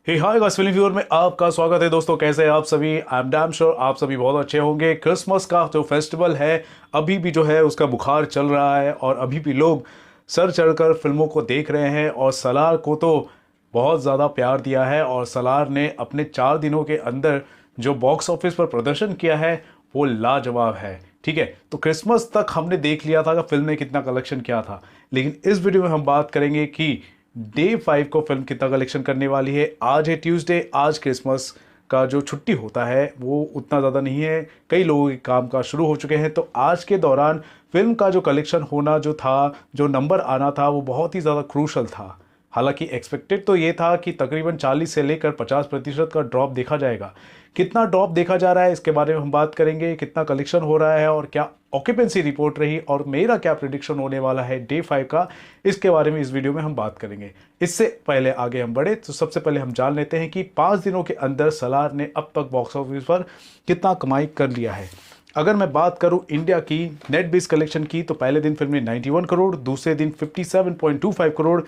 हे hi guys, film viewer में आपका स्वागत है। दोस्तों, कैसे हैं आप सभी? आई एम डैम श्योर आप सभी बहुत अच्छे होंगे। क्रिसमस का जो फेस्टिवल है अभी भी जो है उसका बुखार चल रहा है और अभी भी लोग सर चढ़कर फिल्मों को देख रहे हैं और सलार को तो बहुत ज़्यादा प्यार दिया है और सलार ने अपने 4 दिनों के अंदर जो बॉक्स ऑफिस पर प्रदर्शन किया है वो लाजवाब है। ठीक है, तो क्रिसमस तक हमने देख लिया था कि फिल्म ने कितना कलेक्शन किया था, लेकिन इस वीडियो में हम बात करेंगे कि डे 5 को फिल्म कितना कलेक्शन करने वाली है। आज है ट्यूसडे, आज क्रिसमस का जो छुट्टी होता है वो उतना ज़्यादा नहीं है, कई लोगों के काम काज शुरू हो चुके हैं। तो आज के दौरान फिल्म का जो कलेक्शन होना जो था, जो नंबर आना था, वो बहुत ही ज़्यादा क्रूशल था। हालांकि एक्सपेक्टेड तो ये था कि तकरीबन 40 से लेकर 50% का ड्रॉप देखा जाएगा। कितना ड्रॉप देखा जा रहा है इसके बारे में हम बात करेंगे, कितना कलेक्शन हो रहा है और क्या ऑक्यूपेंसी रिपोर्ट रही और मेरा क्या प्रिडिक्शन होने वाला है डे 5 का, इसके बारे में इस वीडियो में हम बात करेंगे। इससे पहले आगे हम बढ़े तो सबसे पहले हम जान लेते हैं कि 5 दिनों के अंदर सलार ने अब तक बॉक्स ऑफिस पर कितना कमाई कर लिया है। अगर मैं बात करूं इंडिया की नेट बेस कलेक्शन की, तो पहले दिन फिल्म ने 91 करोड़, दूसरे दिन 57.25 करोड़,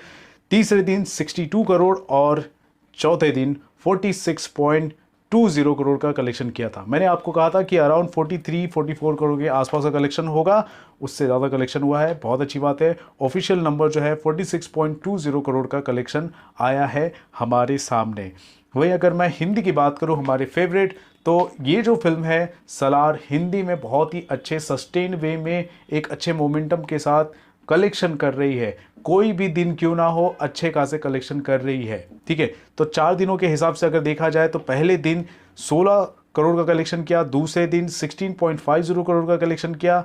तीसरे दिन 62 करोड़ और चौथे दिन 46.20 करोड़ का कलेक्शन किया था। मैंने आपको कहा था कि अराउंड 43-44 करोड़ के आसपास का कलेक्शन होगा, उससे ज़्यादा कलेक्शन हुआ है, बहुत अच्छी बात है। ऑफिशियल नंबर जो है 46.20 करोड़ का कलेक्शन आया है हमारे सामने। वहीं अगर मैं हिंदी की बात करूं, हमारे फेवरेट, तो ये जो फिल्म है सलार हिंदी में बहुत ही अच्छे सस्टेन वे में एक अच्छे मोमेंटम के साथ कलेक्शन कर रही है। कोई भी दिन क्यों ना हो, अच्छे खासे कलेक्शन कर रही है। ठीक है, तो 4 दिनों के हिसाब से अगर देखा जाए तो पहले दिन 16 करोड़ का कलेक्शन किया, दूसरे दिन 16.50 करोड़ का कलेक्शन किया,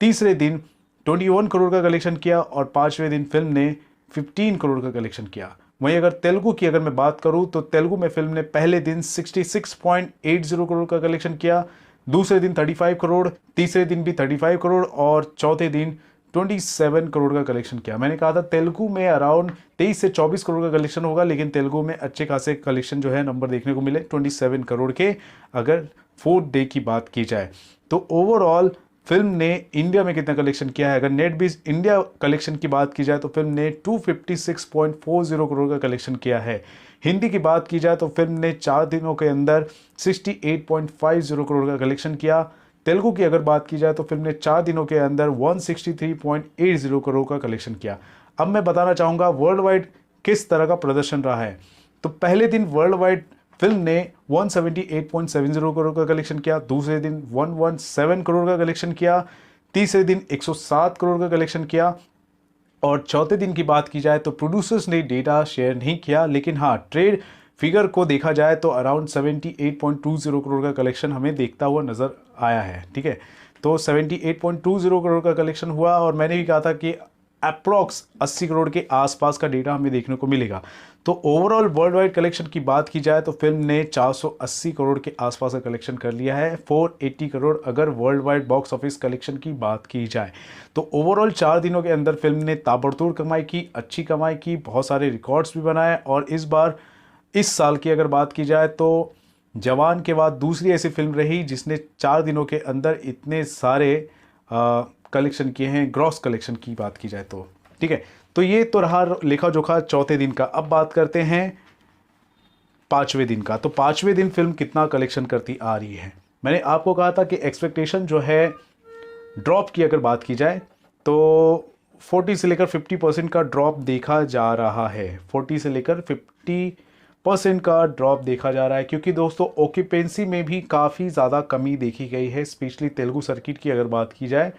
तीसरे दिन 21 करोड़ का कलेक्शन किया और पांचवें दिन फिल्म ने 15 करोड़ का कलेक्शन किया। वहीं अगर तेलुगु की अगर मैं बात करूं तो तेलुगु में फिल्म ने पहले दिन 66.80 करोड़ का कलेक्शन किया, दूसरे दिन 35 करोड़, तीसरे दिन भी 35 करोड़ और चौथे दिन 27 करोड़ का कलेक्शन किया। मैंने कहा था तेलुगु में अराउंड 23 से 24 करोड़ का कलेक्शन होगा, लेकिन तेलुगु में अच्छे खासे कलेक्शन जो है नंबर देखने को मिले 27 करोड़ के, अगर 4th डे की बात की जाए। तो ओवरऑल फिल्म ने इंडिया में कितना कलेक्शन किया है, अगर नेट बेस इंडिया कलेक्शन की बात की जाए तो फिल्म ने 256.40 करोड़ का कलेक्शन किया है। हिंदी की बात की जाए तो फिल्म ने 4 दिनों के अंदर 68.50 करोड़ का कलेक्शन किया। तेलुगु की अगर बात की जाए तो फिल्म ने 4 दिनों के अंदर 163.80 करोड़ का कलेक्शन किया। अब मैं बताना चाहूँगा वर्ल्ड वाइड किस तरह का प्रदर्शन रहा है। तो पहले दिन वर्ल्ड वाइड फिल्म ने 178.70 करोड़ का कलेक्शन किया, दूसरे दिन 117 करोड़ का कलेक्शन किया, तीसरे दिन 107 करोड़ का कलेक्शन किया और चौथे दिन की बात की जाए तो प्रोड्यूसर्स ने डेटा शेयर नहीं किया, लेकिन हाँ ट्रेड फिगर को देखा जाए तो अराउंड 78.20 करोड़ का कलेक्शन हमें देखता हुआ नज़र आया है। ठीक है, तो 78.20 करोड़ का कलेक्शन हुआ और मैंने भी कहा था कि अप्रॉक्स 80 करोड़ के आसपास का डेटा हमें देखने को मिलेगा। तो ओवरऑल वर्ल्ड वाइड कलेक्शन की बात की जाए तो फिल्म ने 480 करोड़ के आसपास का कलेक्शन कर लिया है, 480 करोड़ अगर world wide box office collection की बात की जाए। तो ओवरऑल 4 दिनों के अंदर फिल्म ने ताबड़तोड़ कमाई की, अच्छी कमाई की, बहुत सारे रिकॉर्ड्स भी बनाए और इस बार इस साल की अगर बात की जाए तो जवान के बाद दूसरी ऐसी फिल्म रही जिसने 4 दिनों के अंदर इतने सारे कलेक्शन किए हैं, ग्रॉस कलेक्शन की बात की जाए तो। ठीक है, तो ये तो रहा लेखा जोखा चौथे दिन का। अब बात करते हैं 5वें दिन का। तो 5वें दिन फिल्म कितना कलेक्शन करती आ रही है। मैंने आपको कहा था कि एक्सपेक्टेशन जो है ड्रॉप की अगर बात की जाए तो 40 से लेकर 50% का ड्रॉप देखा जा रहा है। 40 से लेकर 50% का ड्रॉप देखा जा रहा है, क्योंकि दोस्तों ऑक्यूपेंसी में भी काफ़ी ज़्यादा कमी देखी गई है। स्पेशली तेलुगु सर्किट की अगर बात की जाए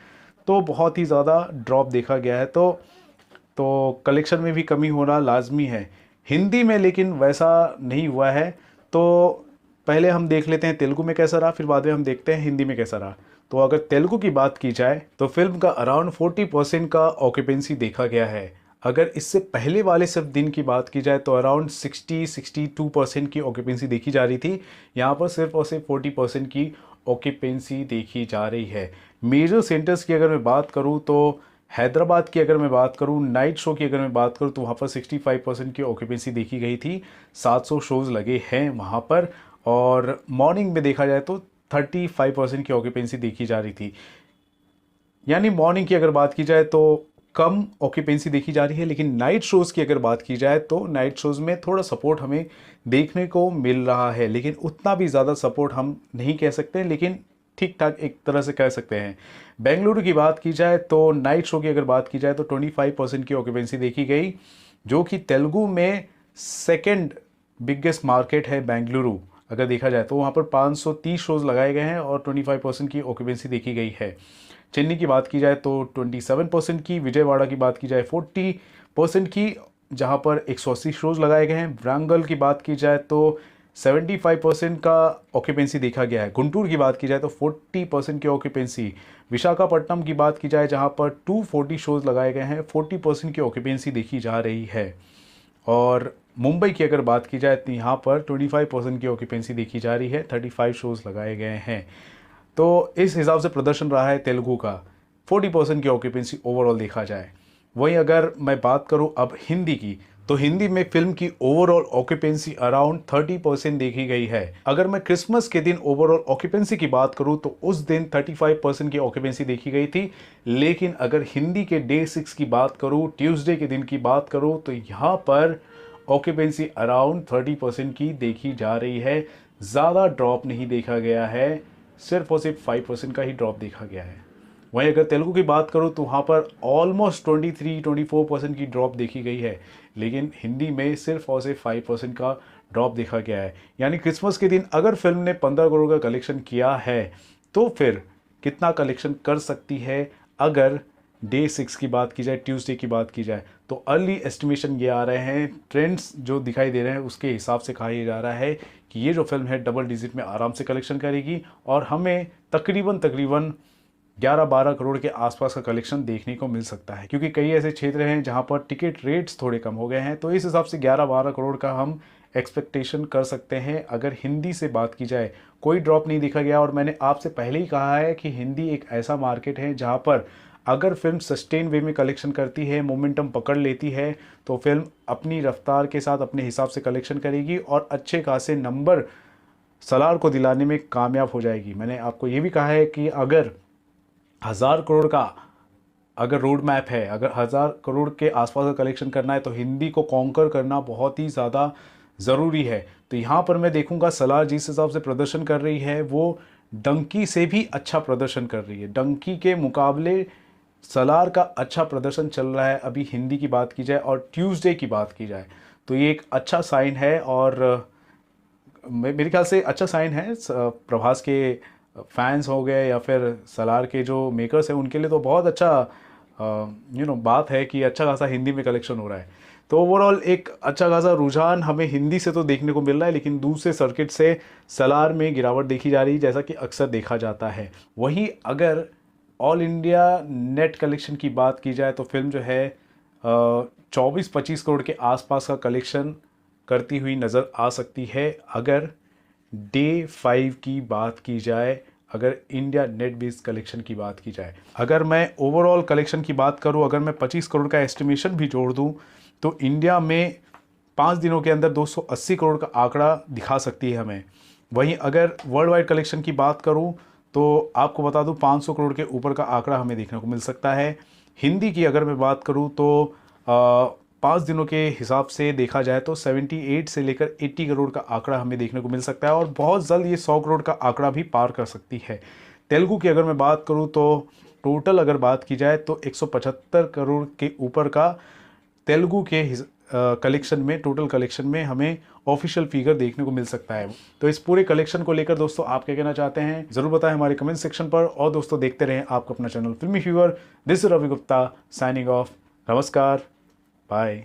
तो बहुत ही ज़्यादा ड्रॉप देखा गया है। तो कलेक्शन में भी कमी होना लाजमी है। हिंदी में लेकिन वैसा नहीं हुआ है। तो पहले हम देख लेते हैं तेलुगु में कैसा रहा, फिर बाद में हम देखते हैं हिंदी में कैसा रहा। तो अगर तेलुगु की बात की जाए तो फिल्म का अराउंड 40% का ऑक्यूपेंसी देखा गया है। अगर इससे पहले वाले सिर्फ दिन की बात की जाए तो अराउंड 60-62% की ऑक्यूपेंसी देखी जा रही थी। यहाँ पर सिर्फ और सिर्फ 40% की ऑक्यूपेंसी देखी जा रही है। मेजर सेंटर्स की अगर मैं बात करूँ तो हैदराबाद की अगर मैं बात करूँ, नाइट शो की अगर मैं बात करूँ तो वहाँ पर 65% की ऑक्यूपेंसी देखी गई थी। 700 शोज़ लगे हैं वहाँ पर और मॉर्निंग में देखा जाए तो 35% की ऑक्यूपेंसी देखी जा रही थी। यानी मॉर्निंग की अगर बात की जाए तो कम ऑक्यूपेंसी देखी जा रही है, लेकिन नाइट शोज़ की अगर बात की जाए तो नाइट शोज़ में थोड़ा सपोर्ट हमें देखने को मिल रहा है, लेकिन उतना भी ज़्यादा सपोर्ट हम नहीं कह सकते, लेकिन ठीक ठाक एक तरह से कह सकते हैं। बेंगलुरु की बात की जाए तो नाइट शो की अगर बात की जाए तो 25% की ऑक्यूपेंसी देखी गई, जो कि तेलुगु में सेकंड बिगेस्ट मार्केट है बेंगलुरु अगर देखा जाए तो। वहाँ पर 530 शोज़ लगाए गए हैं और 25% की ऑक्यूपेंसी देखी गई है। चेन्नई की बात की जाए तो 27% की, विजयवाड़ा की बात की जाए 40% की, जहाँ पर 180 शोज़ लगाए गए हैं। वारंगल की बात की जाए तो 75% का ऑक्यूपेंसी देखा गया है। गुंटूर की बात की जाए तो 40% की ऑक्यूपेंसी। विशाखापट्टनम की बात की जाए जहाँ पर 240 शोज़ लगाए गए हैं, 40% की ऑक्यूपेंसी देखी जा रही है। और मुंबई की अगर बात की जाए तो यहाँ पर 25% की ऑक्यूपेंसी देखी जा रही है, 35 शोज़ लगाए गए हैं। तो इस हिसाब से प्रदर्शन रहा है तेलुगु का, 40% की ऑक्यूपेंसी ओवरऑल देखा जाए। वहीं अगर मैं बात करूं अब हिंदी की, तो हिंदी में फिल्म की ओवरऑल ऑक्यूपेंसी अराउंड 30% देखी गई है। अगर मैं क्रिसमस के दिन ओवरऑल ऑक्यूपेंसी की बात करूं तो उस दिन 35% की ऑक्यूपेंसी देखी गई थी, लेकिन अगर हिंदी के डे 6 की बात करूं, ट्यूसडे के दिन की बात करूं, तो यहाँ पर ऑक्यूपेंसी अराउंड 30% की देखी जा रही है। ज़्यादा ड्रॉप नहीं देखा गया है, सिर्फ और सिर्फ 5% का ही ड्रॉप देखा गया है। वहीं अगर तेलुगु की बात करूं तो वहाँ पर ऑलमोस्ट 23-24% की ड्रॉप देखी गई है, लेकिन हिंदी में सिर्फ और सिर्फ 5% का ड्रॉप देखा गया है। यानी क्रिसमस के दिन अगर फिल्म ने 15 करोड़ का कलेक्शन किया है तो फिर कितना कलेक्शन कर सकती है अगर डे 6 की बात की जाए, ट्यूसडे की बात की जाए। तो अर्ली एस्टिमेशन ये आ रहे हैं, ट्रेंड्स जो दिखाई दे रहे हैं उसके हिसाब से कहा जा रहा है कि ये जो फिल्म है डबल डिजिट में आराम से कलेक्शन करेगी और हमें तकरीबन 11-12 करोड़ के आसपास का कलेक्शन देखने को मिल सकता है, क्योंकि कई ऐसे क्षेत्र हैं जहां पर टिकट रेट्स थोड़े कम हो गए हैं। तो इस हिसाब से 11-12 करोड़ का हम एक्सपेक्टेशन कर सकते हैं अगर हिंदी से बात की जाए। कोई ड्रॉप नहीं देखा गया और मैंने आपसे पहले ही कहा है कि हिंदी एक ऐसा मार्केट है जहाँ पर अगर फिल्म सस्टेन वे में कलेक्शन करती है, मोमेंटम पकड़ लेती है, तो फिल्म अपनी रफ्तार के साथ अपने हिसाब से कलेक्शन करेगी और अच्छे खासे नंबर सलार को दिलाने में कामयाब हो जाएगी। मैंने आपको ये भी कहा है कि अगर 1000 करोड़ का अगर रोड मैप है, अगर 1000 करोड़ के आसपास का कलेक्शन करना है तो हिंदी को कॉन्कर करना बहुत ही ज़्यादा ज़रूरी है। तो यहाँ पर मैं देखूँगा सलार जिस हिसाब से प्रदर्शन कर रही है वो डंकी से भी अच्छा प्रदर्शन कर रही है। डंकी के मुकाबले सलार का अच्छा प्रदर्शन चल रहा है अभी हिंदी की बात की जाए और ट्यूसडे की बात की जाए तो ये एक अच्छा साइन है। और मेरे ख्याल से अच्छा साइन है प्रभास के फैंस हो गए या फिर सलार के जो मेकर्स हैं उनके लिए तो बहुत अच्छा बात है कि अच्छा खासा हिंदी में कलेक्शन हो रहा है। तो ओवरऑल एक अच्छा खासा रुझान हमें हिंदी से तो देखने को मिल रहा है, लेकिन दूसरे सर्किट से सलार में गिरावट देखी जा रही है, जैसा कि अक्सर देखा जाता है। वहीं अगर ऑल इंडिया नेट कलेक्शन की बात की जाए तो फिल्म जो है 24-25 करोड़ के आसपास का कलेक्शन करती हुई नज़र आ सकती है अगर डे 5 की बात की जाए, अगर इंडिया नेट बेस्ड कलेक्शन की बात की जाए। अगर मैं ओवरऑल कलेक्शन की बात करूं, अगर मैं 25 करोड़ का एस्टिमेशन भी जोड़ दूं तो इंडिया में 5 दिनों के अंदर 280 करोड़ का आंकड़ा दिखा सकती है हमें। वहीं अगर वर्ल्ड वाइड कलेक्शन की बात करूं तो आपको बता दूं 500 करोड़ के ऊपर का आंकड़ा हमें देखने को मिल सकता है। हिंदी की अगर मैं बात करूं तो 5 दिनों के हिसाब से देखा जाए तो 78 से लेकर 80 करोड़ का आंकड़ा हमें देखने को मिल सकता है और बहुत जल्द ये 100 करोड़ का आंकड़ा भी पार कर सकती है। तेलुगु की अगर मैं बात करूं तो टोटल अगर बात की जाए तो 175 करोड़ के ऊपर का तेलुगु के कलेक्शन में, टोटल कलेक्शन में हमें ऑफिशियल फिगर देखने को मिल सकता है। तो इस पूरे कलेक्शन को लेकर दोस्तों आप क्या कहना चाहते हैं ज़रूर बताएं हमारे कमेंट सेक्शन पर। और दोस्तों देखते रहें आपका अपना channel filmy fever. This is Ravi Gupta signing off. नमस्कार, बाय।